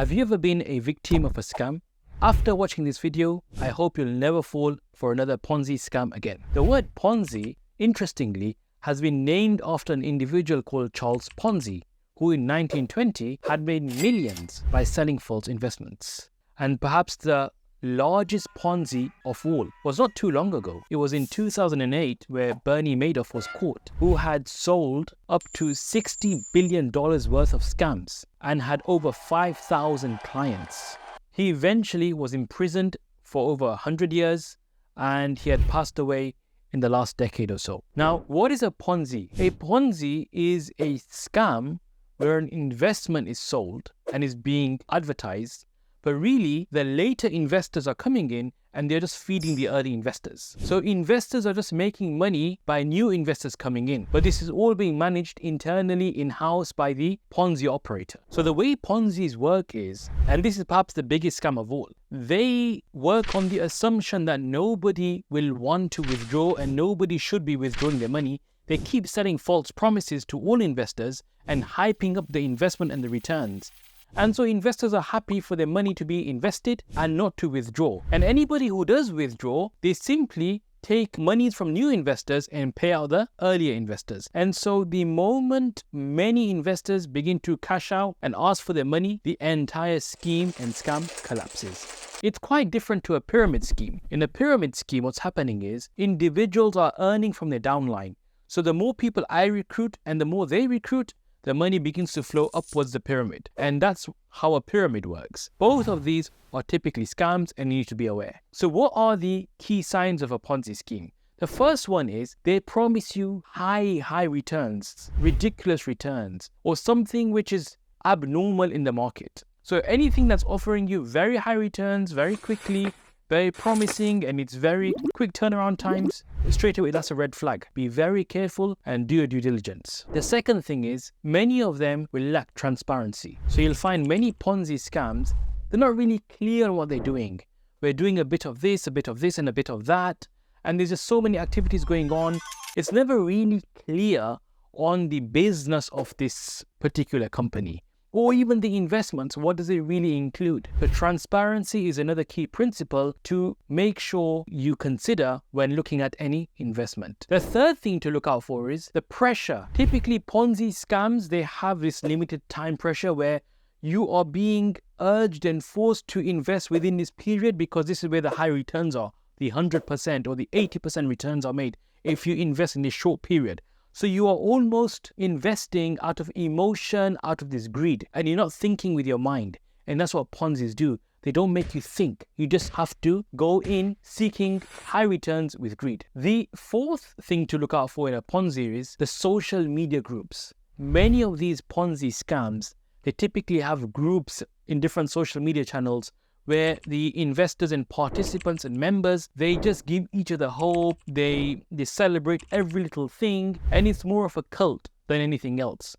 Have you ever been a victim of a scam? After watching this video, I hope you'll never fall for another Ponzi scam again. The word Ponzi, interestingly, has been named after an individual called Charles Ponzi, who in 1920 had made millions by selling false investments. And perhaps the largest Ponzi of all was not too long ago. It was in 2008 where Bernie Madoff was caught, who had sold up to $60 billion worth of scams and had over 5,000 clients. He eventually was imprisoned for over 100 years and he had passed away in the last decade or so. Now, what is a Ponzi? A Ponzi is a scam where an investment is sold and is being advertised, but really the later investors are coming in and they're just feeding the early investors. So investors are just making money by new investors coming in, but this is all being managed internally in-house by the Ponzi operator. So the way Ponzi's work is, and this is perhaps the biggest scam of all, they work on the assumption that nobody will want to withdraw and nobody should be withdrawing their money. They keep selling false promises to all investors and hyping up the investment and the returns. And so investors are happy for their money to be invested and not to withdraw. And anybody who does withdraw, they simply take monies from new investors and pay out the earlier investors. And so the moment many investors begin to cash out and ask for their money, the entire scheme and scam collapses. It's quite different to a pyramid scheme. In a pyramid scheme, what's happening is individuals are earning from their downline. So the more people I recruit and the more they recruit, the money begins to flow upwards the pyramid. And that's how a pyramid works. Both of these are typically scams and you need to be aware. So what are the key signs of a Ponzi scheme? The first one is they promise you high returns, ridiculous returns, or something which is abnormal in the market. So anything that's offering you very high returns very quickly, very promising, and it's very quick turnaround times, straight away that's a red flag. Be very careful and do your due diligence. The second thing is many of them will lack transparency. So you'll find many Ponzi scams, they're not really clear on what they're doing. We're doing a bit of this and a bit of that, and there's just so many activities going on. It's never really clear on the business of this particular company. Or even the investments, what does it really include? The transparency is another key principle to make sure you consider when looking at any investment. The third thing to look out for is the pressure. Typically, Ponzi scams, they have this limited time pressure where you are being urged and forced to invest within this period because this is where the high returns are. The 100% or the 80% returns are made if you invest in this short period. So you are almost investing out of emotion, out of this greed, and you're not thinking with your mind. And that's what Ponzi's do. They don't make you think. You just have to go in seeking high returns with greed. The fourth thing to look out for in a Ponzi is the social media groups. Many of these Ponzi scams, they typically have groups in different social media channels where the investors and participants and members, they just give each other hope, they celebrate every little thing, and it's more of a cult than anything else.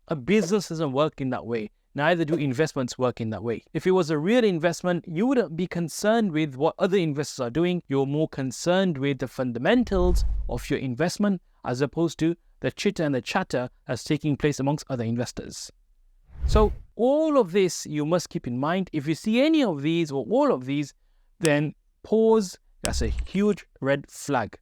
A business doesn't work in that way. Neither do investments work in that way. If it was a real investment, you wouldn't be concerned with what other investors are doing. You're more concerned with the fundamentals of your investment as opposed to the chitter and the chatter that's taking place amongst other investors. So all of this you must keep in mind. If you see any of these or all of these, then pause. That's a huge red flag.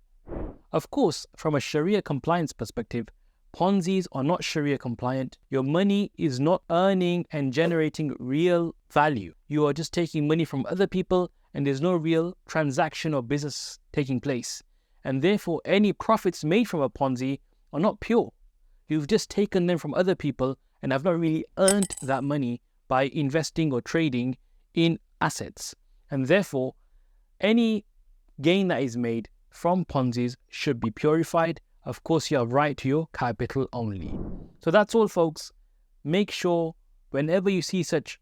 Of course, from a Sharia compliance perspective, Ponzi's are not Sharia compliant. Your money is not earning and generating real value. You are just taking money from other people and there's no real transaction or business taking place. And therefore, any profits made from a Ponzi are not pure. You've just taken them from other people and have not really earned that money by investing or trading in assets. And therefore, any gain that is made from Ponzi's should be purified. Of course, you have right to your capital only. So that's all, folks. Make sure whenever you see such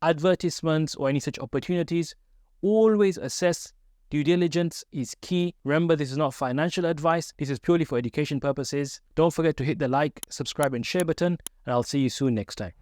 advertisements or any such opportunities, always assess. Due diligence is key. Remember, this is not financial advice. This is purely for education purposes. Don't forget to hit the like, subscribe and share button, and I'll see you soon next time.